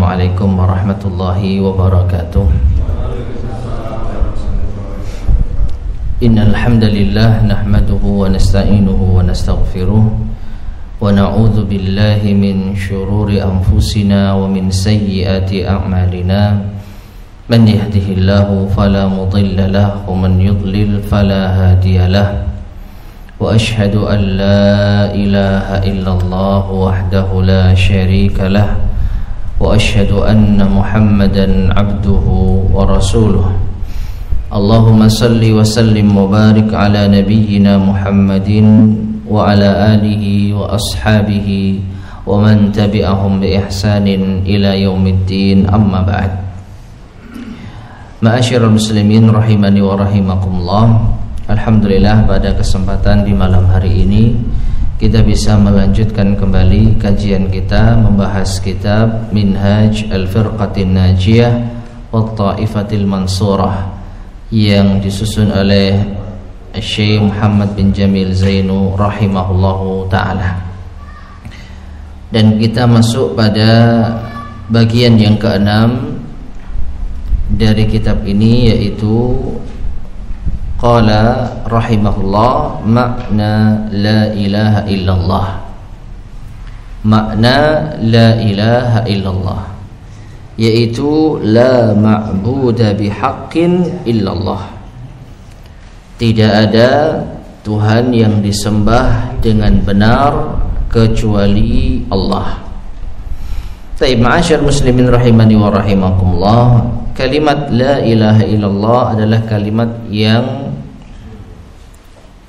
Assalamualaikum warahmatullahi wabarakatuh. Innal hamdalillah nahmaduhu wa nasta'inuhu wa nastaghfiruh wa na'udzu billahi min shururi anfusina wa min sayyiati a'malina. Man yahdihillahu fala mudilla lahu wa man yudlil fala hadiya lahu. Wa ashhadu an la ilaha illallah wahdahu la syarika lah wa ashhadu anna Muhammadan abduhu wa rasuluh. Allahumma salli wa sallim wa barik ala nabiyyina Muhammadin wa ala alihi wa ashabihi wa man tabi'ahum bi ihsanin ila yaumiddin, amma ba'd. Ma'asyiral muslimin rahimani wa rahimakumullah. Alhamdulillah, pada kesempatan di malam hari ini kita bisa melanjutkan kembali kajian kita membahas kitab Minhaj Al-Firqatin Najiyah wa Ta'ifatil Mansurah yang disusun oleh Syekh Muhammad bin Jamil Zainu rahimahullahu ta'ala. Dan kita masuk pada bagian yang keenam dari kitab ini, yaitu qala rahimahullah makna la ilaha illallah. Makna la ilaha illallah yaitu la ma'buda bihaqqin illallah. Tidak ada Tuhan yang disembah dengan benar kecuali Allah. Baik, ma'asyar muslimin rahimani wa rahimakumullah, kalimat la ilaha illallah adalah kalimat yang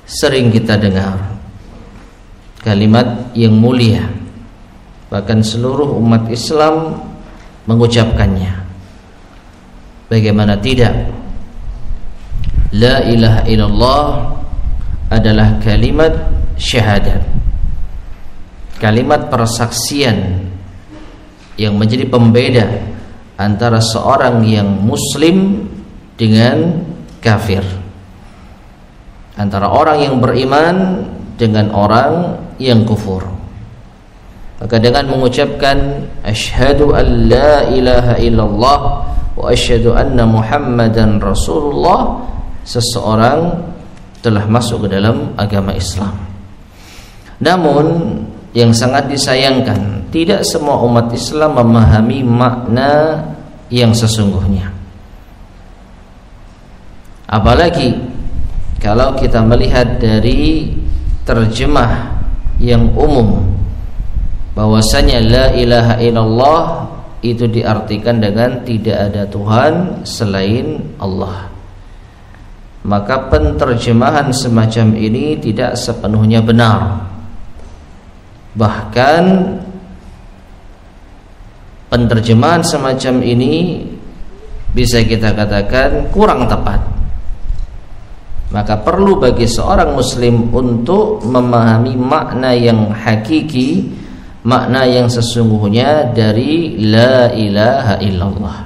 sering kita dengar, kalimat yang mulia, bahkan seluruh umat Islam mengucapkannya. Bagaimana tidak? La ilaha illallah adalah kalimat syahadat, kalimat persaksian yang menjadi pembeda antara seorang yang muslim dengan kafir, antara orang yang beriman dengan orang yang kufur. Maka dengan mengucapkan asyhadu an la ilaha illallah wa asyhadu anna Muhammadan Rasulullah, seseorang telah masuk ke dalam agama Islam. Namun yang sangat disayangkan, tidak semua umat Islam memahami makna yang sesungguhnya. Apalagi kalau kita melihat dari terjemah yang umum, bahwasanya la ilaha illallah itu diartikan dengan tidak ada Tuhan selain Allah. Maka penterjemahan semacam ini tidak sepenuhnya benar. Bahkan penterjemahan semacam ini bisa kita katakan kurang tepat. Maka perlu bagi seorang muslim untuk memahami makna yang hakiki, makna yang sesungguhnya dari la ilaha illallah.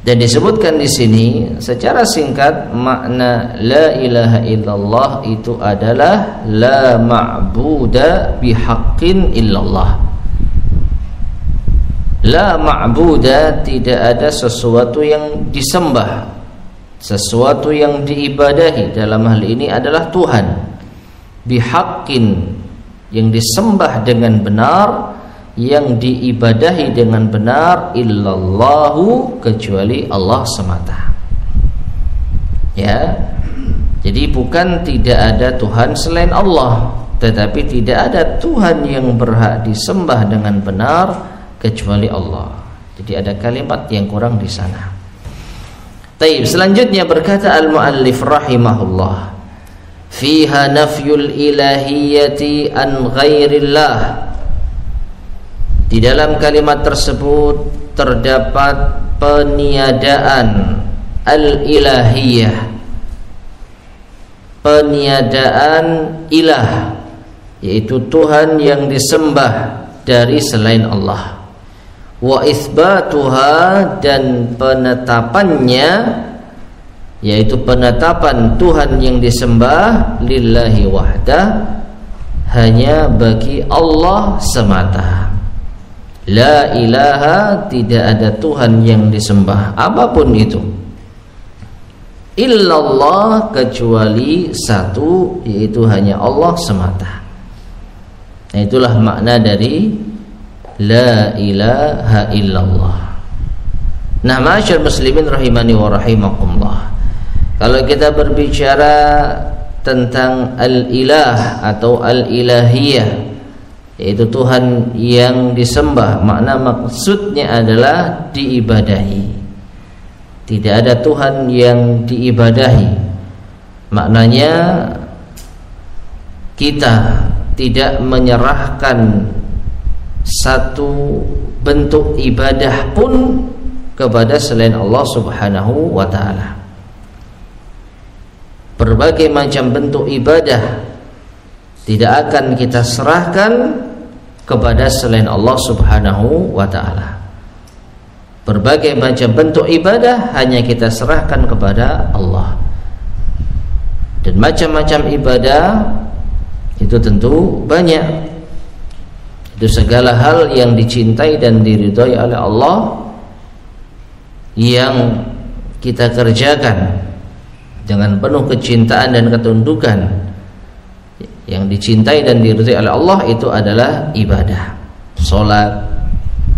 Dan disebutkan di sini secara singkat, makna la ilaha illallah itu adalah la ma'buda bihaqqin illallah. La ma'buda, tidak ada sesuatu yang disembah, sesuatu yang diibadahi, dalam hal ini adalah Tuhan, bihaqqin, yang disembah dengan benar, yang diibadahi dengan benar, illallahu, kecuali Allah semata. Ya, jadi bukan tidak ada Tuhan selain Allah, tetapi tidak ada Tuhan yang berhak disembah dengan benar kecuali Allah. Jadi ada kalimat yang kurang di sana. Taib, selanjutnya berkata al-muallif rahimahullah, fiha nafyul ilahiyyati an ghairillah. Di dalam kalimat tersebut terdapat peniadaan al-ilahiyah, peniadaan ilah, yaitu Tuhan yang disembah dari selain Allah. Wa itsbatuha, dan penetapannya, yaitu penetapan Tuhan yang disembah lillahi wahdah, hanya bagi Allah semata. La ilaha, tidak ada Tuhan yang disembah apapun itu, illallah, kecuali satu, yaitu hanya Allah semata. Nah, itulah makna dari la ilaha illallah. Nah, ma'asyar muslimin rahimani wa rahimakumullah, kalau kita berbicara tentang al-ilah atau al-ilahiyah, yaitu Tuhan yang disembah, makna maksudnya adalah diibadahi. Tidak ada Tuhan yang diibadahi, maknanya kita tidak menyerahkan satu bentuk ibadah pun kepada selain Allah Subhanahu wa ta'ala. Berbagai macam bentuk ibadah tidak akan kita serahkan kepada selain Allah Subhanahu wa ta'ala. Berbagai macam bentuk ibadah hanya kita serahkan kepada Allah. Dan macam-macam ibadah itu tentu banyak. Itu segala hal yang dicintai dan diridhai oleh Allah yang kita kerjakan dengan penuh kecintaan dan ketundukan. Yang dicintai dan diridhai oleh Allah itu adalah ibadah. Salat,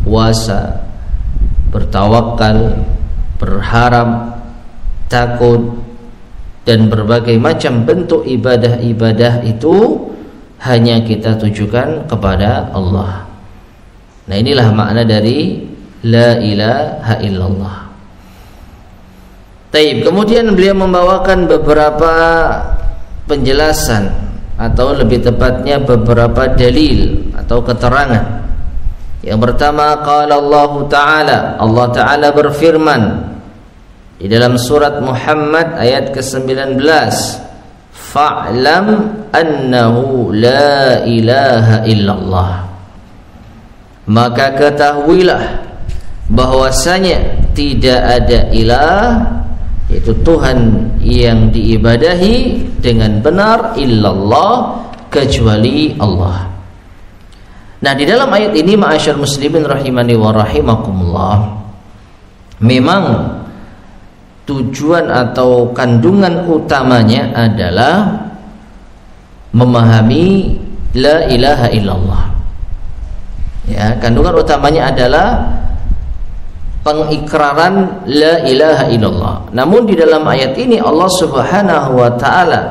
puasa, bertawakal, berharap, takut, dan berbagai macam bentuk ibadah-ibadah itu hanya kita tujukan kepada Allah. Nah, inilah makna dari la ilaha illallah. Taib. Kemudian beliau membawakan beberapa penjelasan, atau lebih tepatnya beberapa dalil atau keterangan. Yang pertama, qala Allah Ta'ala, Allah Ta'ala berfirman di dalam surat Muhammad ayat ke-19, fa'lam annahu la ilaha illallah, maka ketahuilah bahwasanya tidak ada ilah, yaitu Tuhan yang diibadahi dengan benar, illallah, kecuali Allah. Nah, di dalam ayat ini ma'asyar muslimin rahimani wa rahimakumullah, memang tujuan atau kandungan utamanya adalah memahami la ilaha illallah. Ya, kandungan utamanya adalah pengikraran la ilaha illallah. Namun di dalam ayat ini Allah Subhanahu wa ta'ala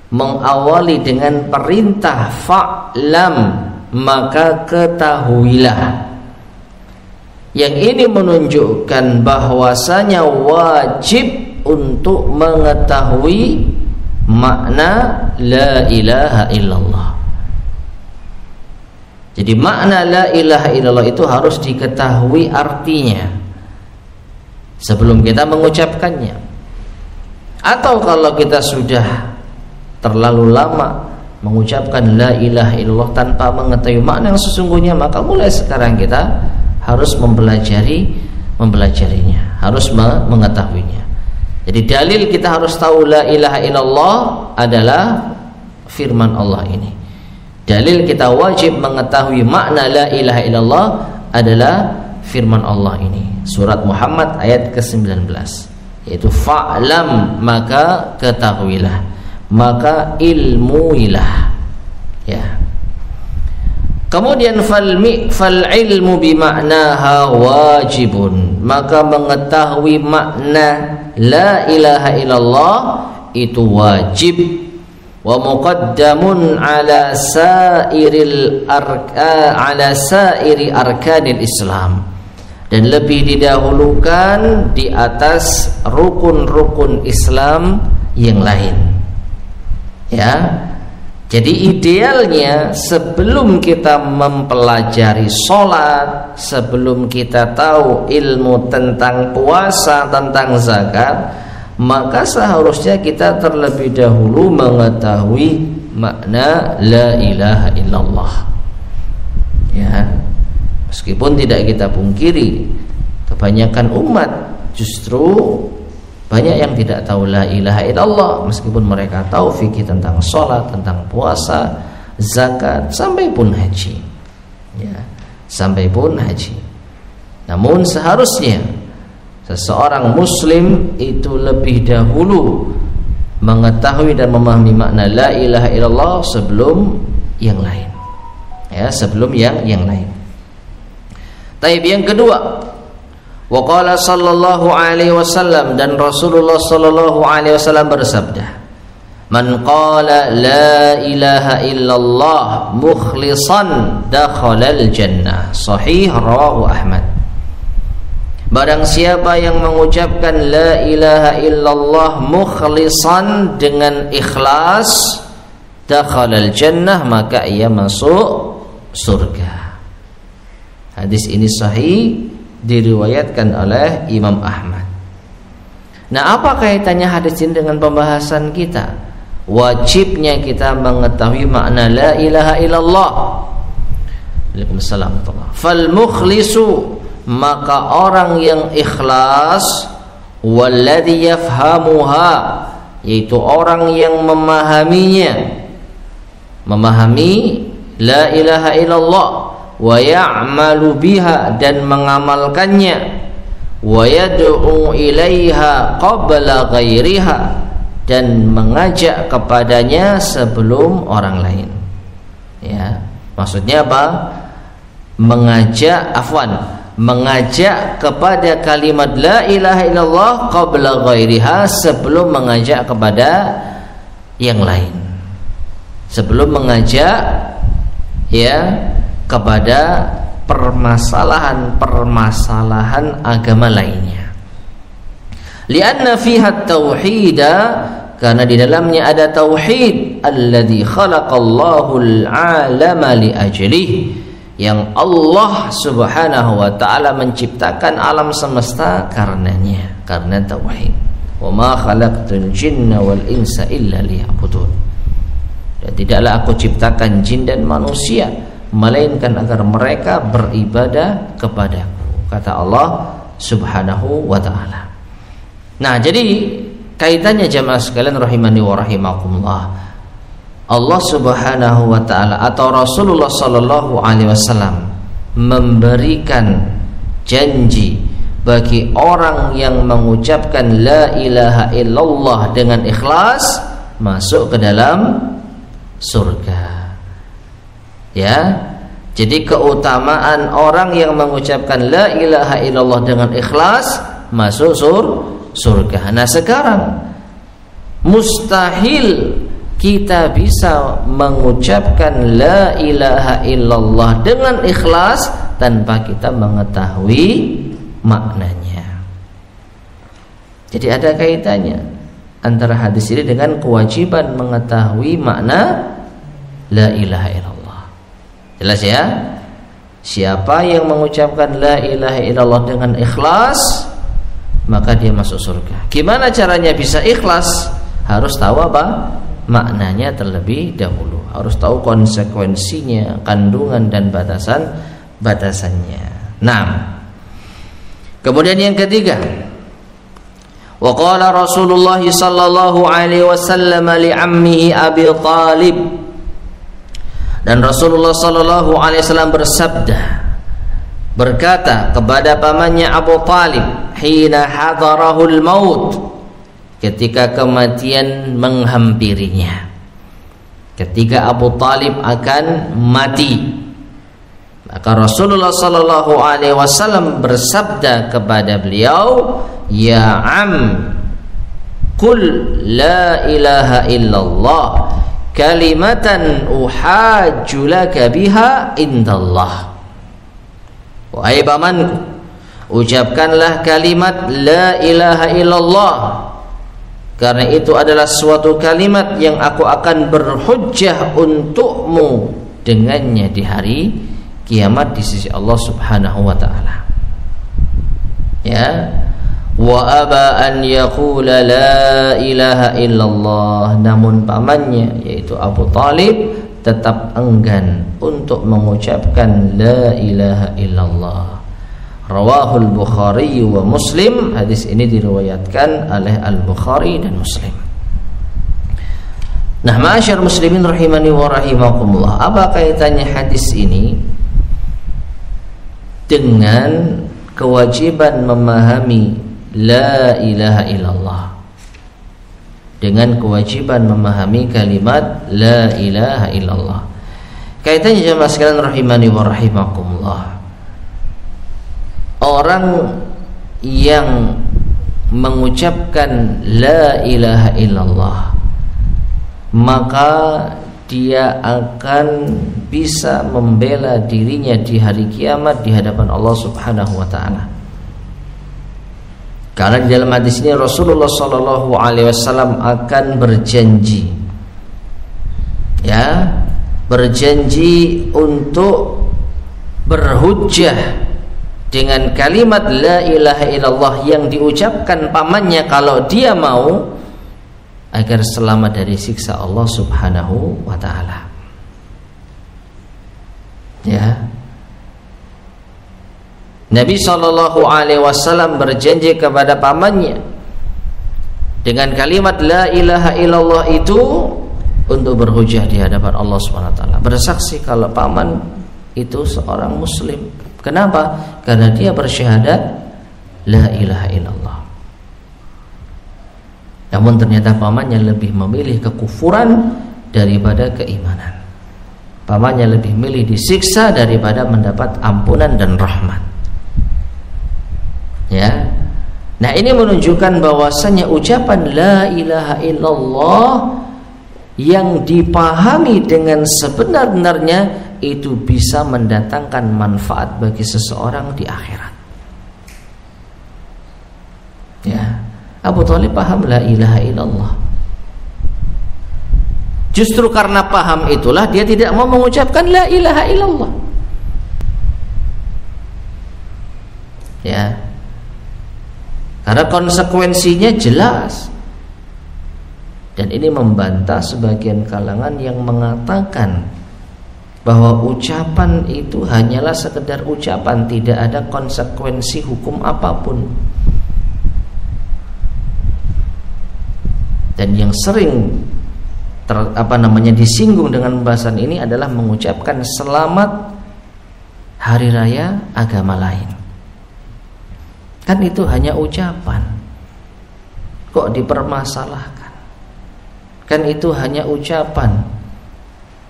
mengawali dengan perintah fa'lam, maka ketahuilah. Yang ini menunjukkan bahwasanya wajib untuk mengetahui makna la ilaha illallah. Jadi makna la ilaha illallah itu harus diketahui artinya sebelum kita mengucapkannya. Atau kalau kita sudah terlalu lama mengucapkan la ilaha illallah tanpa mengetahui makna yang sesungguhnya, maka mulai sekarang kita harus mempelajarinya, harus mengetahuinya. Jadi dalil kita harus tahu la ilaha illallah adalah firman Allah ini. Dalil kita wajib mengetahui makna la ilaha illallah adalah firman Allah ini. Surat Muhammad ayat ke-19, yaitu fa'lam, maka ketahuilah, maka ilmuilah. Ya. Kemudian fal ilmu bima'naha wajibun, maka mengetahui makna la ilaha illallah itu wajib. Wa muqaddamun ala sairi arkanil Islam, dan lebih didahulukan di atas rukun-rukun Islam yang lain. Ya. Jadi idealnya sebelum kita mempelajari sholat, sebelum kita tahu ilmu tentang puasa, tentang zakat, maka seharusnya kita terlebih dahulu mengetahui makna la ilaha illallah. Ya, meskipun tidak kita pungkiri, kebanyakan umat justru banyak yang tidak tahu la ilaha illallah, meskipun mereka tahu fikih tentang sholat, tentang puasa, zakat, sampai pun haji. Ya. sampai pun haji. Namun seharusnya seseorang muslim itu lebih dahulu mengetahui dan memahami makna la ilaha illallah sebelum yang lain. Ya, sebelum yang lain. Taib yang kedua, wa qala sallallahu alaihi wasallam, dan Rasulullah sallallahu alaihi wasallam bersabda, man qala la ilaha illallah mukhlishan dakhalal jannah. Sahih rawahu Ahmad. Barang siapa yang mengucapkan la ilaha illallah mukhlishan, dengan ikhlas, dakhalal jannah, maka ia masuk surga. Hadis ini sahih, diriwayatkan oleh Imam Ahmad. Nah, apa kaitannya hadis ini dengan pembahasan kita? Wajibnya kita mengetahui makna la ilaha illallah. Waalaikumsalam. Fal mukhlisu, maka orang yang ikhlas, walladzi yafhamuha, yaitu orang yang memahami la ilaha illallah, wa ya'malu biha, dan mengamalkannya, wa yad'u ilaiha qabla ghairiha, dan mengajak kepadanya sebelum orang lain. Ya, maksudnya apa? Mengajak kepada kalimat la ilaha illallah qabla ghairiha, sebelum mengajak kepada yang lain, sebelum mengajak kepada permasalahan agama lainnya. Lianna fiha tauhida, karena di dalamnya ada tauhid, alladzi khalaqallahu al-'alama li ajlihi, yang Allah Subhanahu wa taala menciptakan alam semesta karenanya, karena tauhid. Wa ma khalaqtul jinna wal insa illa liya'budun. Dan tidaklah aku ciptakan jin dan manusia melainkan agar mereka beribadah kepadaku, kata Allah Subhanahu wa ta'ala. Nah, jadi kaitannya jamaah sekalian rahimani wa rahimakumullah, Allah Subhanahu wa ta'ala atau Rasulullah sallallahu alaihi wasallam memberikan janji bagi orang yang mengucapkan la ilaha illallah dengan ikhlas masuk ke dalam surga. Ya, jadi keutamaan orang yang mengucapkan la ilaha illallah dengan ikhlas masuk surga. Nah, sekarang mustahil kita bisa mengucapkan la ilaha illallah dengan ikhlas tanpa kita mengetahui maknanya. Jadi ada kaitannya antara hadis ini dengan kewajiban mengetahui makna la ilaha illallah. Jelas ya? Siapa yang mengucapkan la ilaha illallah dengan ikhlas, maka dia masuk surga. Gimana caranya bisa ikhlas? Harus tahu apa? Maknanya terlebih dahulu. Harus tahu konsekuensinya, kandungan dan batasannya. Nah, kemudian yang ketiga, wa qala Rasulullah sallallahu alaihi wasallam li ammihi Abi Thalib, dan Rasulullah sallallahu alaihi wasallam berkata kepada pamannya Abu Talib, hina hadarahul maut, ketika kematian menghampirinya, ketika Abu Talib akan mati, maka Rasulullah sallallahu alaihi wasallam bersabda kepada beliau, ya am, qul la ilaha illallah kalimatan uhajju laka biha indallah. Wahai pamanku, ucapkanlah kalimat la ilaha illallah, karena itu adalah suatu kalimat yang aku akan berhujjah untukmu dengannya di hari kiamat di sisi Allah Subhanahu wa ta'ala. Ya, wa aba an yaqula la ilaha illallah, namun pamannya yaitu Abu Talib tetap enggan untuk mengucapkan la ilaha illallah. Rawahul Bukhari wa Muslim, hadis ini diriwayatkan oleh Al-Bukhari dan Muslim. Nah, ma'asyar muslimin rahimani wa rahimakumullah, apa kaitannya hadis ini dengan kewajiban memahami la ilaha illallah, dengan kewajiban memahami kalimat la ilaha illallah. Kaitannya jemaah sekalian rahimani wa rahimakumullah, orang yang mengucapkan la ilaha illallah maka dia akan bisa membela dirinya di hari kiamat di hadapan Allah Subhanahu wa taala. Karena di dalam hadis ini Rasulullah sallallahu alaihi wasallam akan berjanji, ya, berjanji untuk berhujjah dengan kalimat la ilaha illallah yang diucapkan pamannya kalau dia mau, agar selamat dari siksa Allah Subhanahu wa taala. Ya. Nabi sallallahu alaihi wasallam berjanji kepada pamannya dengan kalimat la ilaha illallah itu untuk berhujjah di hadapan Allah Subhanahu wa taala, bersaksi kalau paman itu seorang muslim. Kenapa? Karena dia bersyahadat la ilaha illallah. Namun ternyata pamannya lebih memilih kekufuran daripada keimanan. Pamannya lebih memilih disiksa daripada mendapat ampunan dan rahmat. Ya. Nah, ini menunjukkan bahwasanya ucapan la ilaha illallah yang dipahami dengan sebenar-benarnya itu bisa mendatangkan manfaat bagi seseorang di akhirat. Ya. Abu Thalib paham la ilaha illallah. Justru karena paham itulah dia tidak mau mengucapkan la ilaha illallah. Ya. Karena konsekuensinya jelas. Dan ini membantah sebagian kalangan yang mengatakan bahwa ucapan itu hanyalah sekedar ucapan, tidak ada konsekuensi hukum apapun. Dan yang sering disinggung dengan pembahasan ini adalah mengucapkan selamat hari raya agama lain. Kan itu hanya ucapan, kok dipermasalahkan? Kan itu hanya ucapan,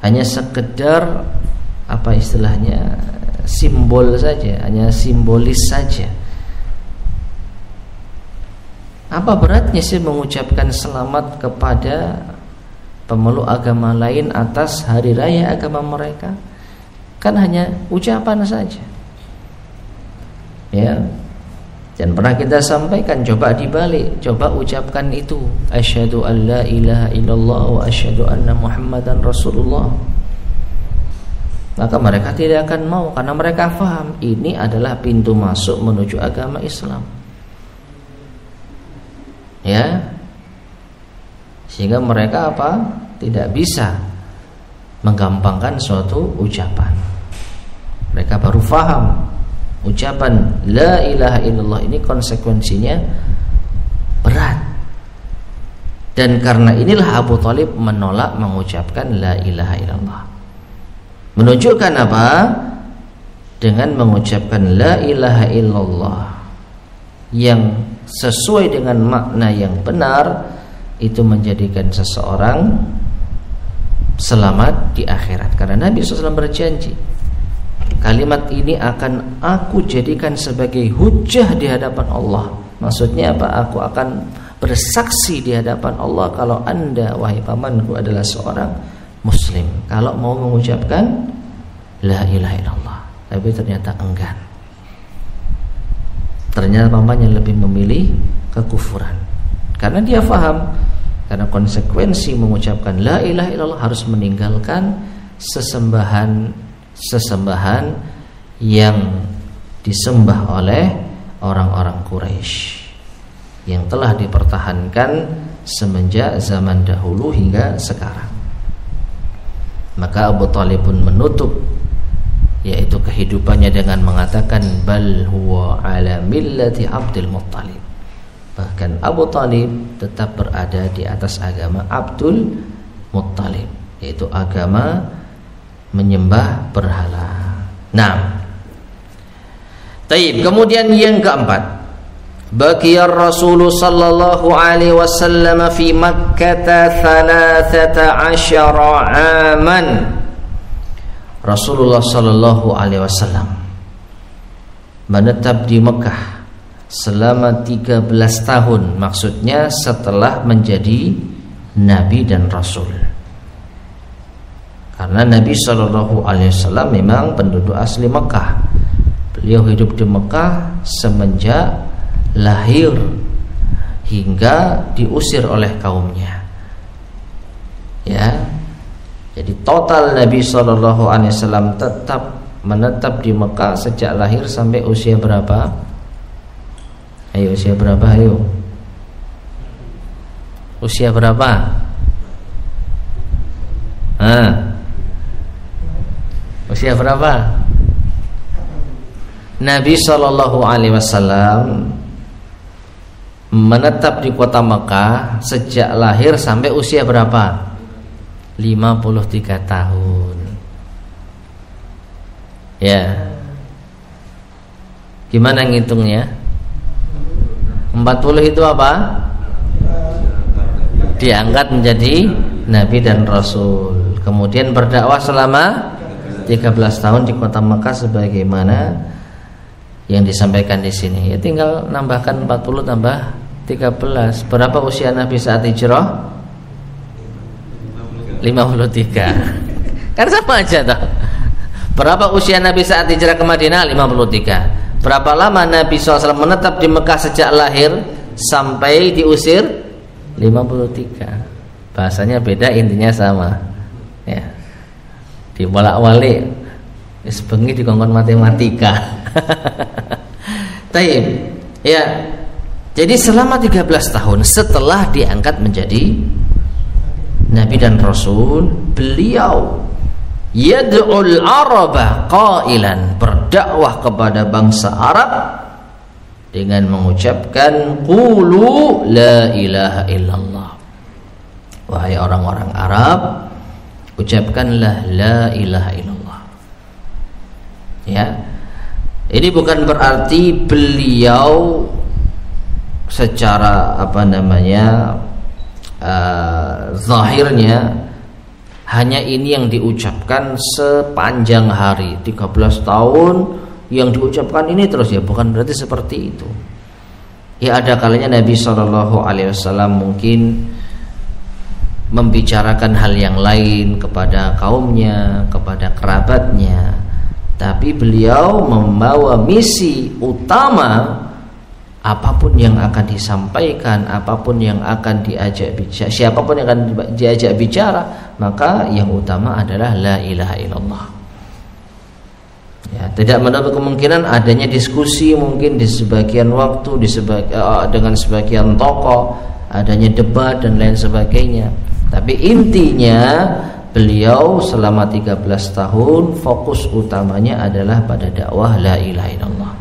hanya sekedar apa istilahnya, simbol saja, hanya simbolis saja. Apa beratnya sih mengucapkan selamat kepada pemeluk agama lain atas hari raya agama mereka? Kan hanya ucapan saja. Ya. Dan pernah kita sampaikan, coba dibalik, coba ucapkan itu, asyhadu an la ilaha illallah wa asyhadu anna muhammadan rasulullah. Maka mereka tidak akan mau, karena mereka paham ini adalah pintu masuk menuju agama Islam. Ya, sehingga mereka tidak bisa menggampangkan suatu ucapan. Mereka baru faham ucapan la ilaha illallah ini konsekuensinya berat. Dan karena inilah Abu Thalib menolak mengucapkan la ilaha illallah. Menunjukkan apa? Dengan mengucapkan la ilaha illallah yang sesuai dengan makna yang benar, itu menjadikan seseorang selamat di akhirat. Karena Nabi SAW berjanji, kalimat ini akan aku jadikan sebagai hujjah di hadapan Allah. Maksudnya apa? Aku akan bersaksi di hadapan Allah kalau anda, wahai pamanku, adalah seorang muslim, kalau mau mengucapkan la ilaha illallah. Tapi ternyata enggan. Ternyata pamannya lebih memilih kekufuran, karena dia faham, karena konsekuensi mengucapkan la ilaha illallah harus meninggalkan sesembahan yang disembah oleh orang-orang Quraisy yang telah dipertahankan semenjak zaman dahulu hingga sekarang. Maka Abu Thalib pun menutup yaitu kehidupannya dengan mengatakan bal huwa ala millati Abdul Muttalib. Bahkan Abu Thalib tetap berada di atas agama Abdul Muttalib, yaitu agama menyembah berhala. Nah, Taib. Kemudian yang keempat, baqiya Rasul sallallahu alaihi wasallam fi Makkah 13 aman. Rasulullah sallallahu alaihi wasallam menetap di Mekah selama 13 tahun, maksudnya setelah menjadi nabi dan rasul. Karena Nabi sallallahu alaihi wasallam memang penduduk asli Mekah. Beliau hidup di Mekah semenjak lahir hingga diusir oleh kaumnya. Ya. Jadi total Nabi sallallahu alaihi wasallam tetap menetap di Mekah sejak lahir sampai usia berapa? Ayo, usia berapa? Ayo. Usia berapa? Usia berapa? Nabi sallallahu alaihi wasallam menetap di kota Mekah sejak lahir sampai usia berapa? 53 tahun. Ya. Gimana ngitungnya? 40 itu apa? Diangkat menjadi nabi dan rasul. Kemudian berdakwah selama 13 tahun di kota Mekah sebagaimana yang disampaikan di sini. Ya tinggal nambahkan 40 tambah 13. Berapa usia Nabi saat hijrah? 53. Kan sama aja toh. Berapa usia Nabi saat hijrah ke Madinah? 53. Berapa lama Nabi SAW menetap di Mekah sejak lahir sampai diusir? 53. Bahasanya beda, intinya sama. Ya. Dibolak-balik. Wis bengi dikongkon matematika. Taib. Ya. Jadi selama 13 tahun setelah diangkat menjadi nabi dan rasul, beliau yad'ul araba qailan, berdakwah kepada bangsa Arab dengan mengucapkan qulu la ilaha illallah. Wahai orang-orang Arab, ucapkanlah la ilaha illallah. Ya. Ini bukan berarti beliau secara zahirnya hanya ini yang diucapkan sepanjang hari, 13 tahun yang diucapkan ini terus, ya bukan berarti seperti itu. Ya ada kalanya Nabi SAW mungkin membicarakan hal yang lain kepada kaumnya, kepada kerabatnya, tapi beliau membawa misi utama. Apapun yang akan disampaikan, apapun yang akan diajak bicara, siapapun yang akan diajak bicara, maka yang utama adalah la ilaha illallah. Ya, tidak menutup kemungkinan adanya diskusi mungkin di sebagian waktu, dengan sebagian tokoh, adanya debat dan lain sebagainya. Tapi intinya beliau selama 13 tahun fokus utamanya adalah pada dakwah la ilaha illallah.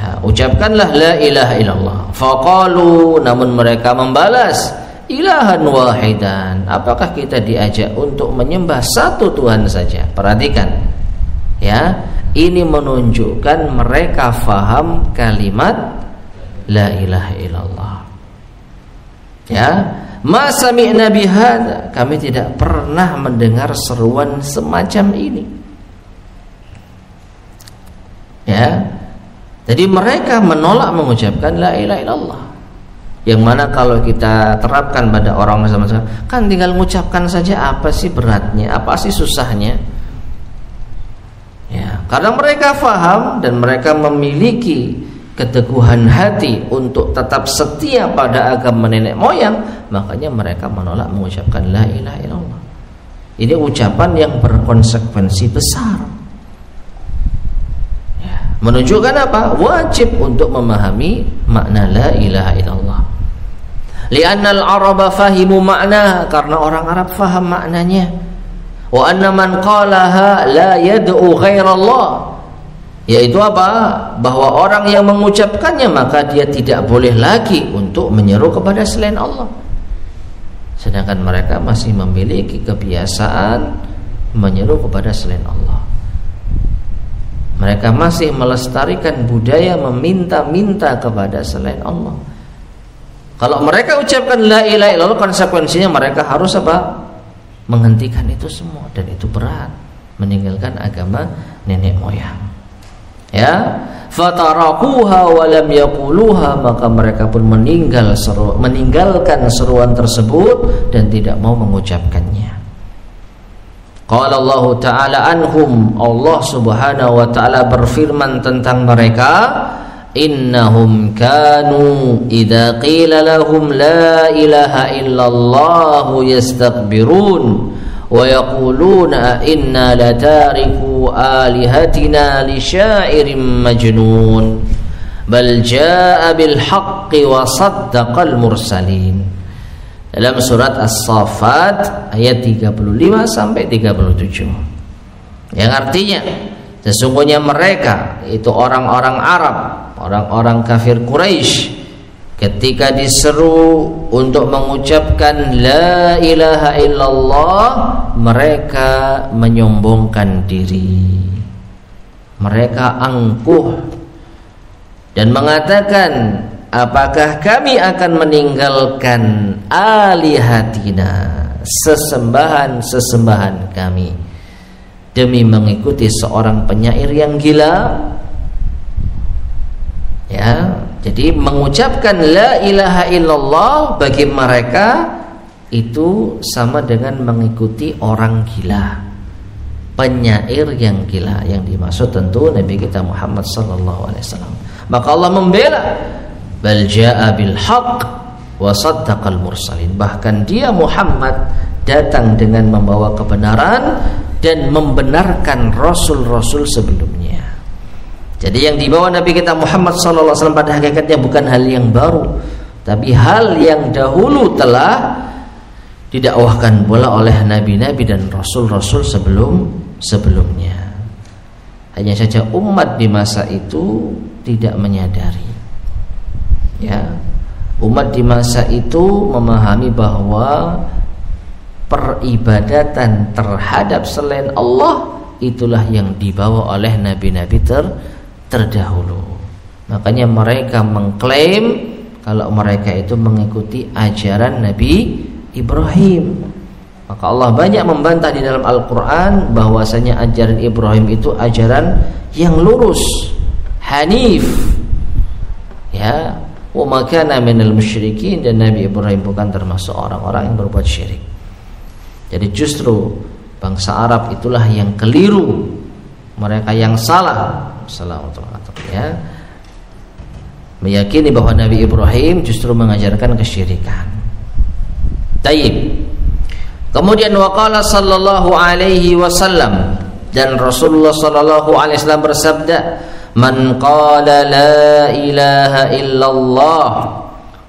Ucapkanlah la ilaha illallah. Faqalu, namun mereka membalas, ilahan wahidan. Apakah kita diajak untuk menyembah satu Tuhan saja? Perhatikan. Ya, ini menunjukkan mereka faham kalimat la ilaha illallah. Ya, ma sami'na bihadza, kami tidak pernah mendengar seruan semacam ini. Ya. Jadi mereka menolak mengucapkan la ilaha illallah. Yang mana kalau kita terapkan pada orang sama-sama, kan tinggal mengucapkan saja, apa sih beratnya, apa sih susahnya? Ya, karena mereka faham dan mereka memiliki keteguhan hati untuk tetap setia pada agama nenek moyang, makanya mereka menolak mengucapkan la ilaha illallah. Ini ucapan yang berkonsekuensi besar. Menunjukkan apa? Wajib untuk memahami makna la ilaha illallah. Li'annal araba fahimu makna, karena orang Arab faham maknanya. Wa anna man qalaha la yad'u ghairallah, yaitu apa? Bahwa orang yang mengucapkannya maka dia tidak boleh lagi untuk menyeru kepada selain Allah. Sedangkan mereka masih memiliki kebiasaan menyeru kepada selain Allah. Mereka masih melestarikan budaya meminta-minta kepada selain Allah. Kalau mereka ucapkan la ilaha illallah, konsekuensinya mereka harus apa? Menghentikan itu semua, dan itu berat, meninggalkan agama nenek moyang. Ya, fatarakuha wa lam yaquluha, maka mereka pun meninggalkan seruan tersebut dan tidak mau mengucapkannya. Qala Allah Ta'ala anhum, Allah Subhanahu wa Ta'ala berfirman tentang mereka, innahum kanu idza qila lahum la ilaha illallah yastakbirun wa yaquluna inna latariku alihatina li syairin majnun bal jaa bil haqqi wa saddaqal mursalin. Dalam surat As-Saffat ayat 35 sampai 37, yang artinya sesungguhnya mereka itu orang-orang Arab, orang-orang kafir Quraisy, ketika diseru untuk mengucapkan la ilaha illallah, mereka menyombongkan diri, mereka angkuh dan mengatakan, apakah kami akan meninggalkan alihatina, sesembahan-sesembahan kami, demi mengikuti seorang penyair yang gila? Ya, jadi mengucapkan la ilaha illallah bagi mereka itu sama dengan mengikuti orang gila, penyair yang gila. Yang dimaksud tentu Nabi kita Muhammad sallallahu alaihi wasallam. Maka Allah membela, bal jaa bil haqq wa saddaqal mursalin, bahkan dia Muhammad datang dengan membawa kebenaran dan membenarkan rasul-rasul sebelumnya. Jadi yang dibawa Nabi kita Muhammad sallallahu alaihi wasallam pada hakikatnya bukan hal yang baru, tapi hal yang dahulu telah didakwahkan pula oleh nabi-nabi dan rasul-rasul sebelumnya. Hanya saja umat di masa itu tidak menyadari. Ya, umat di masa itu memahami bahwa peribadatan terhadap selain Allah itulah yang dibawa oleh nabi-nabi terdahulu. Makanya mereka mengklaim kalau mereka itu mengikuti ajaran Nabi Ibrahim. Maka Allah banyak membantah di dalam Al-Quran bahwasanya ajaran Ibrahim itu ajaran yang lurus, hanif. Ya, wa ma kana minal musyrikin, dan Nabi Ibrahim bukan termasuk orang-orang yang berbuat syirik. Jadi justru bangsa Arab itulah yang keliru, mereka yang salah, ya, meyakini bahwa Nabi Ibrahim justru mengajarkan kesyirikan. Taib. Kemudian waqala sallallahu alaihi wasallam, dan Rasulullah sallallahu alaihi wasallam bersabda, man qala la ilaha illallah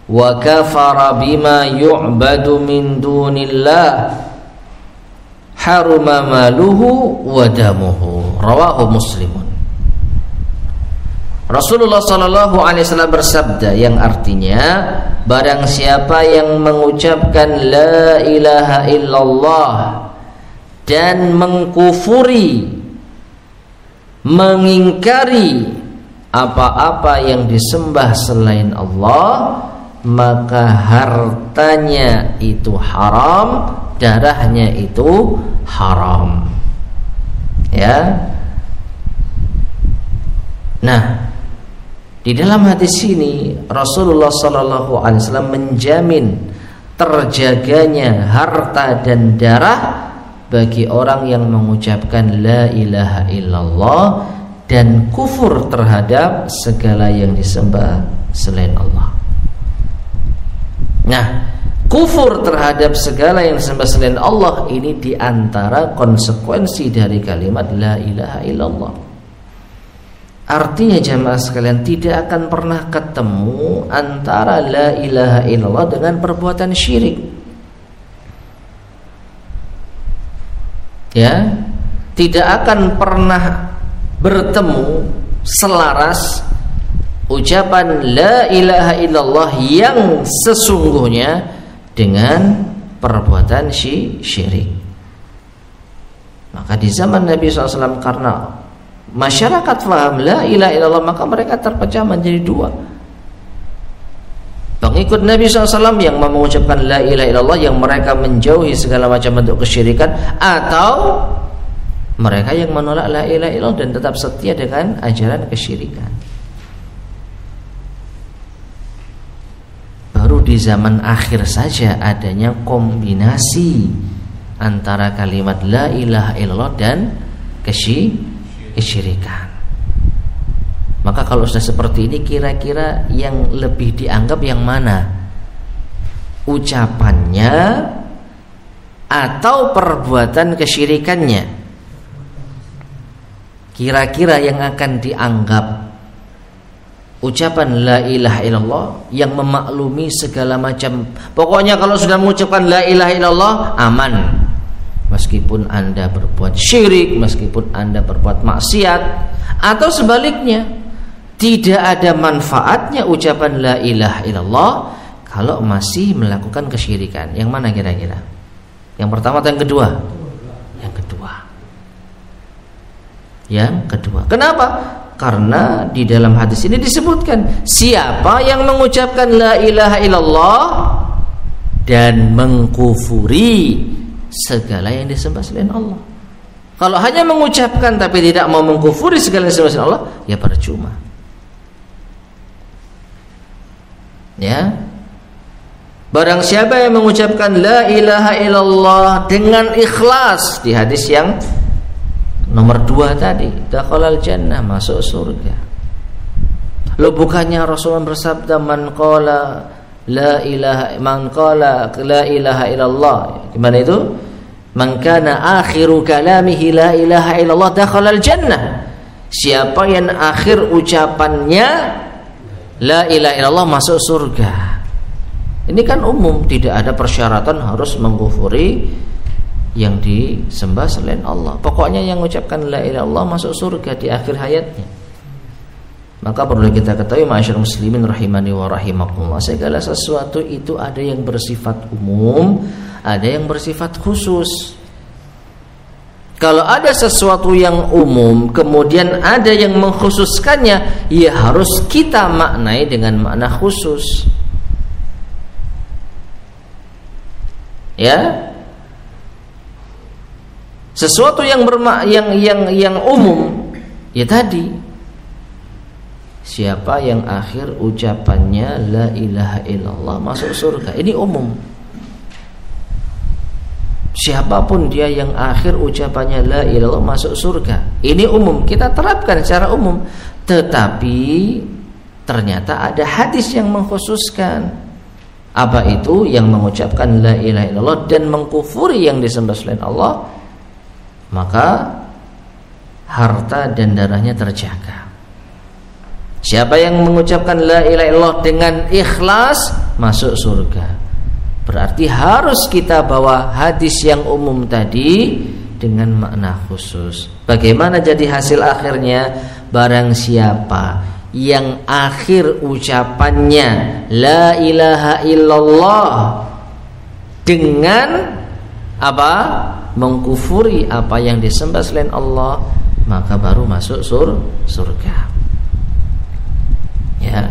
wa kafara bima yu'badu min dunillah haruma maluhu wa damuhu, rawahu Muslimun. Rasulullah sallallahu alaihi wasallam bersabda, yang artinya barang siapa yang mengucapkan la ilaha illallah dan mengkufuri, mengingkari apa-apa yang disembah selain Allah, maka hartanya itu haram, darahnya itu haram. Ya. Nah, di dalam hadis ini Rasulullah sallallahu alaihi wasallam menjamin terjaganya harta dan darah bagi orang yang mengucapkan la ilaha illallah dan kufur terhadap segala yang disembah selain Allah. Nah, kufur terhadap segala yang disembah selain Allah ini diantara konsekuensi dari kalimat la ilaha illallah. Artinya jamaah sekalian, tidak akan pernah ketemu antara la ilaha illallah dengan perbuatan syirik. Ya, tidak akan pernah bertemu selaras ucapan la ilaha illallah yang sesungguhnya dengan perbuatan syirik. Maka di zaman Nabi SAW, karena masyarakat faham la ilaha illallah, maka mereka terpecah menjadi dua. Pengikut Nabi SAW yang mengucapkan la ilaha illallah, yang mereka menjauhi segala macam bentuk kesyirikan, atau mereka yang menolak la ilaha illallah dan tetap setia dengan ajaran kesyirikan. Baru di zaman akhir saja adanya kombinasi antara kalimat la ilaha illallah dan kesyirikan. Maka kalau sudah seperti ini, kira-kira yang lebih dianggap yang mana? Ucapannya atau perbuatan kesyirikannya? Kira-kira yang akan dianggap ucapan la ilaha illallah yang memaklumi segala macam. Pokoknya kalau sudah mengucapkan la ilaha illallah aman. Meskipun Anda berbuat syirik, meskipun Anda berbuat maksiat, atau sebaliknya, tidak ada manfaatnya ucapan la ilaha illallah kalau masih melakukan kesyirikan. Yang mana kira-kira? Yang pertama atau yang kedua? Yang kedua. Yang kedua. Kenapa? Karena di dalam hadis ini disebutkan, siapa yang mengucapkan la ilaha illallah dan mengkufuri segala yang disembah selain Allah. Kalau hanya mengucapkan tapi tidak mau mengkufuri segala yang disembah selain Allah, ya percuma. Ya. Barang siapa yang mengucapkan la ilaha illallah dengan ikhlas, di hadis yang nomor 2 tadi, dakhalal jannah, masuk surga. Loh, bukannya Rasulullah bersabda man qala la ilaha illallah, gimana itu? Man kana akhiru kalamihi la ilaha illallah dakhalal jannah. Siapa yang akhir ucapannya la ilaha illallah, masuk surga. Ini kan umum, tidak ada persyaratan harus mengkufuri yang disembah selain Allah. Pokoknya yang mengucapkan la ilaha illallah masuk surga di akhir hayatnya. Maka perlu kita ketahui, ma'asyiral muslimin rahimani wa rahimakumullah, segala sesuatu itu ada yang bersifat umum, ada yang bersifat khusus. Kalau ada sesuatu yang umum kemudian ada yang mengkhususkannya, ya harus kita maknai dengan makna khusus. Ya. Sesuatu yang umum, ya tadi, siapa yang akhir ucapannya la ilaha illallah masuk surga. Ini umum. Siapapun dia yang akhir ucapannya la ilaha illallah masuk surga. Ini umum, kita terapkan secara umum. Tetapi ternyata ada hadis yang mengkhususkan. Apa itu? Yang mengucapkan la ilaha illallah dan mengkufuri yang disembah selain Allah, maka harta dan darahnya terjaga. Siapa yang mengucapkan la ilaha illallah dengan ikhlas, masuk surga. Berarti harus kita bawa hadis yang umum tadi dengan makna khusus. Bagaimana jadi hasil akhirnya? Barang siapa yang akhir ucapannya la ilaha illallah dengan apa? Mengkufuri apa yang disembah selain Allah, maka baru masuk surga. Ya.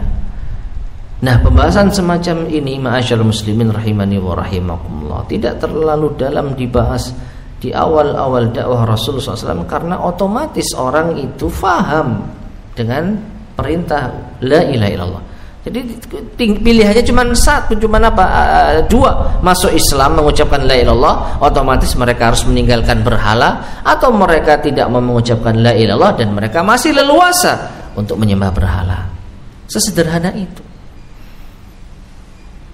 Nah, pembahasan semacam ini, ma'asyiral muslimin rahimani wa rahimakumullah, tidak terlalu dalam dibahas di awal-awal dakwah Rasulullah SAW, karena otomatis orang itu faham dengan perintah la ilaha illallah. Jadi pilihannya cuma satu, dua, masuk Islam mengucapkan la ilaha illallah, otomatis mereka harus meninggalkan berhala, atau mereka tidak mau mengucapkan la ilaha illallah dan mereka masih leluasa untuk menyembah berhala. Sesederhana itu.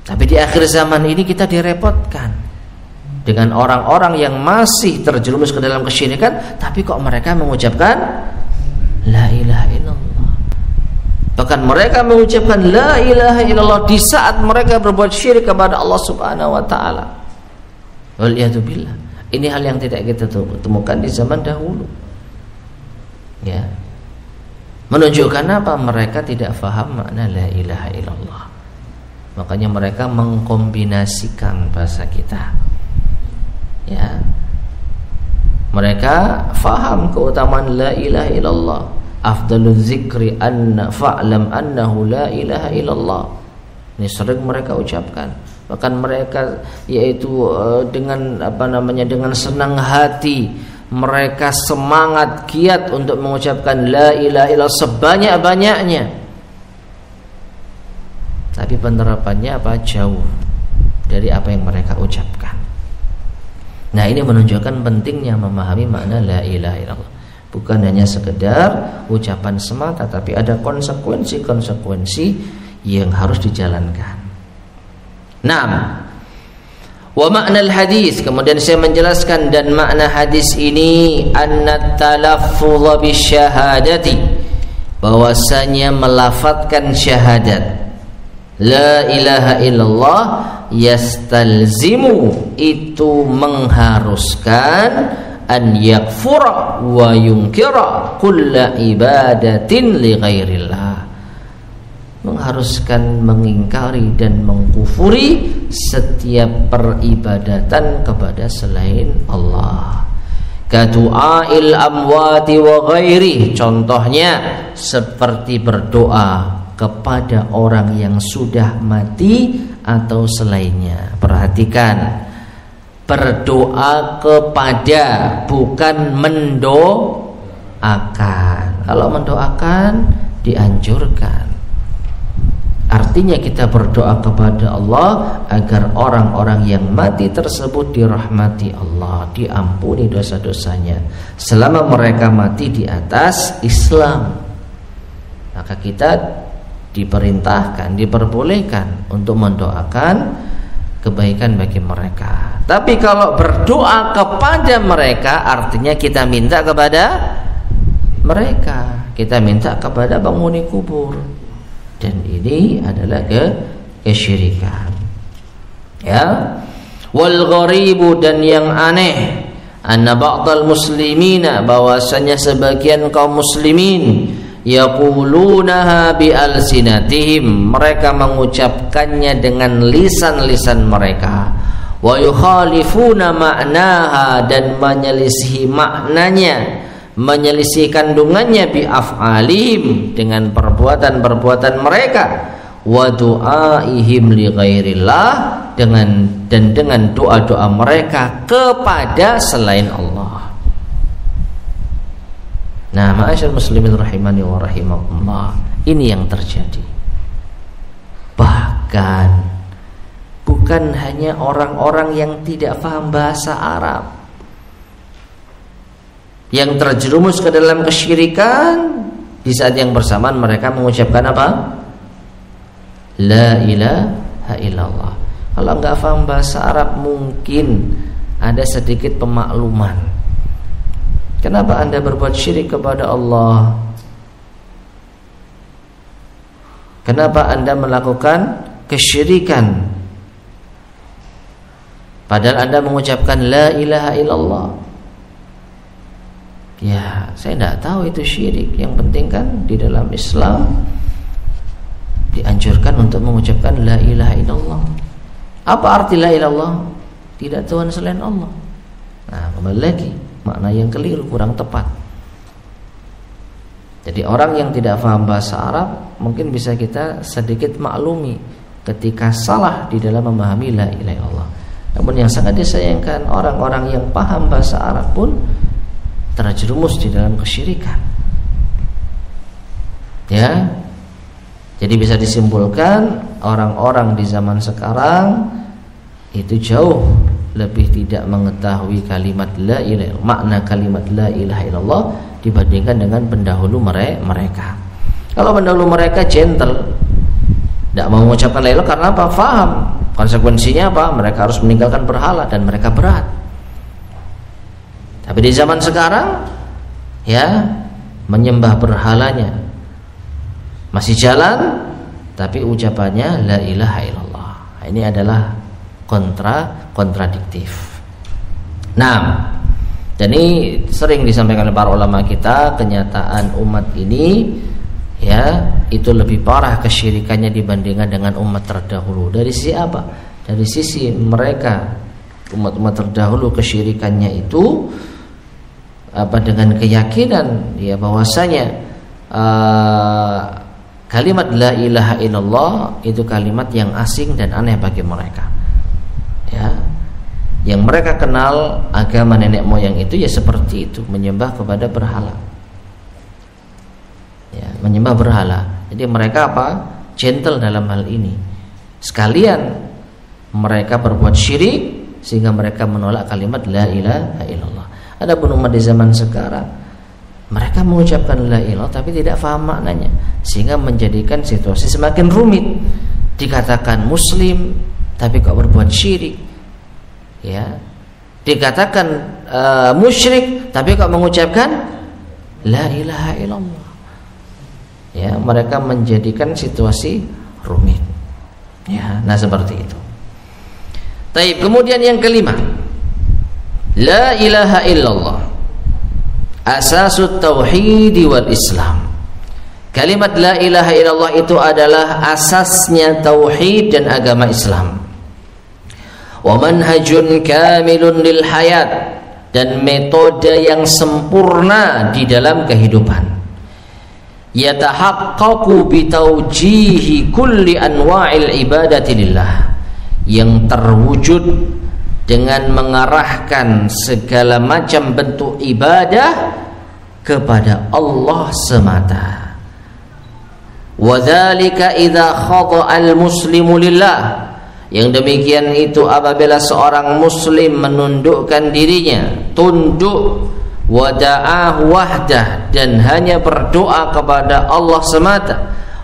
Tapi di akhir zaman ini kita direpotkan dengan orang-orang yang masih terjerumus ke dalam kesyirikan, tapi kok mereka mengucapkan la ilaha illallah. Bahkan mereka mengucapkan la ilaha illallah di saat mereka berbuat syirik kepada Allah Subhanahu wa taala. Waliyadzubillah. Ini hal yang tidak kita temukan di zaman dahulu. Ya. Menunjukkan apa? Mereka tidak faham makna la ilaha illallah. Makanya mereka mengkombinasikan bahasa kita. Ya. Mereka faham keutamaan la ilaha illallah. Afdalul zikri anna fa'lam annahu la ilaha illallah. Ini sering mereka ucapkan. Bahkan mereka yaitu dengan dengan senang hati mereka semangat giat untuk mengucapkan la ilaha illallah sebanyak-banyaknya. Tapi penerapannya jauh dari apa yang mereka ucapkan. Nah, ini menunjukkan pentingnya memahami makna la ilaha illallah. Bukan hanya sekedar ucapan semata, tapi ada konsekuensi-konsekuensi yang harus dijalankan. Naam. Wa makna al-hadis, kemudian saya menjelaskan dan makna hadis ini anna talaffuz bisyahadati, bahwasanya melafadzkan syahadat la ilaha illallah yastalzimu, itu mengharuskan an yakfura wa yunkira kulla ibadatin li ghairillah, mengharuskan mengingkari dan mengkufuri setiap peribadatan kepada selain Allah. Kadu'ail amwati wa ghairi, contohnya seperti berdoa kepada orang yang sudah mati atau selainnya. Perhatikan, berdoa kepada, bukan mendoakan. Kalau mendoakan dianjurkan. Artinya kita berdoa kepada Allah agar orang-orang yang mati tersebut dirahmati Allah, diampuni dosa-dosanya selama mereka mati di atas Islam. Maka kita diperintahkan, diperbolehkan untuk mendoakan kebaikan bagi mereka. Tapi kalau berdoa kepada mereka, artinya kita minta kepada mereka, kita minta kepada penghuni kubur, dan ini adalah kesyirikan. Ya, wal gharibu, dan yang aneh, anna ba'dal muslimina, bahwasanya sebagian kaum muslimin yaqulunaha bi alsinatihim, mereka mengucapkannya dengan lisan-lisan mereka, wa yukhalifuna ma'naha, dan menyelisihi maknanya, menyelisih kandungannya, bi af'alihim, dengan perbuatan-perbuatan mereka, wa du'aihim li ghairillah, dengan doa-doa mereka kepada selain Allah. Nah, ma'asyar muslimin rahimani wa rahimakumullah, ini yang terjadi. Bahkan bukan hanya orang-orang yang tidak paham bahasa Arab yang terjerumus ke dalam kesyirikan, di saat yang bersamaan mereka mengucapkan apa? La ilaha illallah. Kalau enggak paham bahasa Arab mungkin ada sedikit pemakluman. Kenapa Anda berbuat syirik kepada Allah? Kenapa Anda melakukan kesyirikan? Padahal Anda mengucapkan la ilaha illallah. Ya, saya tidak tahu itu syirik. Yang penting kan di dalam Islam dianjurkan untuk mengucapkan la ilaha illallah. Apa arti la ilaha illallah? Tidak Tuhan selain Allah. Nah, kembali lagi, makna yang keliru, kurang tepat. Jadi orang yang tidak paham bahasa Arab mungkin bisa kita sedikit maklumi ketika salah di dalam memahami la ilaha illallah. Namun yang sangat disayangkan, orang-orang yang paham bahasa Arab pun terjerumus di dalam kesyirikan. Ya, jadi bisa disimpulkan orang-orang di zaman sekarang itu jauh lebih tidak mengetahui kalimat la ilaha illallah, makna kalimat la ilaha illallah dibandingkan dengan pendahulu mereka. Kalau pendahulu mereka gentle, tidak mau mengucapkan la ilaha karena apa? Faham konsekuensinya apa? Mereka harus meninggalkan berhala dan mereka berat. Tapi di zaman sekarang, ya, menyembah berhalanya masih jalan, tapi ucapannya la ilaha illallah. Ini adalah kontradiktif. Nah, dan ini sering disampaikan oleh para ulama kita, kenyataan umat ini, ya, itu lebih parah kesyirikannya dibandingkan dengan umat terdahulu. Dari sisi apa? Dari sisi mereka, umat-umat terdahulu kesyirikannya itu dengan keyakinan ya bahwasanya kalimat la ilaha illallah itu kalimat yang asing dan aneh bagi mereka. Ya. Yang mereka kenal agama nenek moyang itu ya seperti itu, menyembah kepada berhala. Ya, menyembah berhala. Jadi mereka gentle dalam hal ini. Sekalian mereka berbuat syirik sehingga mereka menolak kalimat la ilaha illallah. Adapun umat di zaman sekarang, mereka mengucapkan la ilaha tapi tidak paham maknanya, sehingga menjadikan situasi semakin rumit. Dikatakan muslim tapi kok berbuat syirik. Ya. Dikatakan musyrik tapi kok mengucapkan la ilaha illallah. Ya, mereka menjadikan situasi rumit. Ya, nah seperti itu. Taib, kemudian yang kelima, la ilaha illallah asasut tauhid wal Islam. Kalimat la ilaha illallah itu adalah asasnya tauhid dan agama Islam. Wa manhajun kamilun lil hayat, dan metode yang sempurna di dalam kehidupan. Yatahaqqaqu bi tawjihi kulli anwa'il ibadati lillah, yang terwujud dengan mengarahkan segala macam bentuk ibadah kepada Allah semata. Wa dzalika idza khada'al muslimu lillah, yang demikian itu apabila seorang muslim menundukkan dirinya, tunduk, wada'ah wahdah, dan hanya berdoa kepada Allah semata,